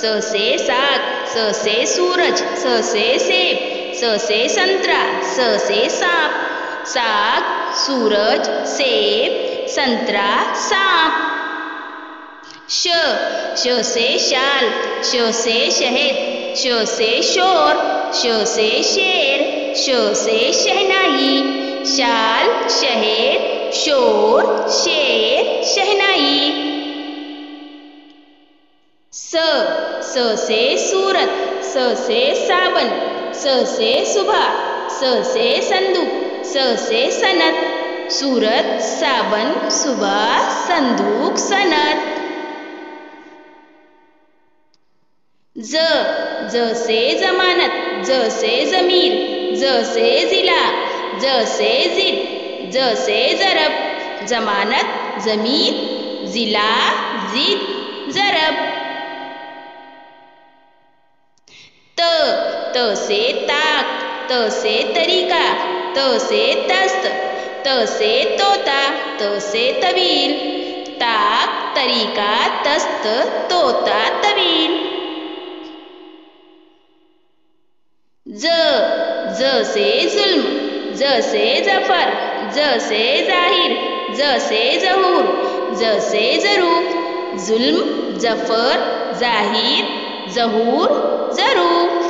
स से साग, स से सूरज, स से सेब, स से संतरा, स से सांप, साग, सूरज, सेब, संतरा, सांप। श से शाल, श से शहद, श से शोर, श से शेर, श से शहनाई, शाल, शहद, शोर, शेर, शहनाई। स से सूरत, स से साबन, स से सुबह, स से संदूक, स से सनत, सूरत, साबन, सुबह, संदूक, सनत। ज से जमानत, ज से जमीर, ज से जिला, ज से जिद, ज से जरब, जमानत, जमीर, जिला, जिद, जरब। त से ताक, त से तरीका, त से तस्त, त से तोता, त से तवील, ताक, तरीका, तस्त, तोता, तवील। ज से जुल्म, ज से जफर, ज से जाहिर, ज से जहूर, ज से जरूर, जुल्म, जफर, जाहिर, जहूर, जरूर।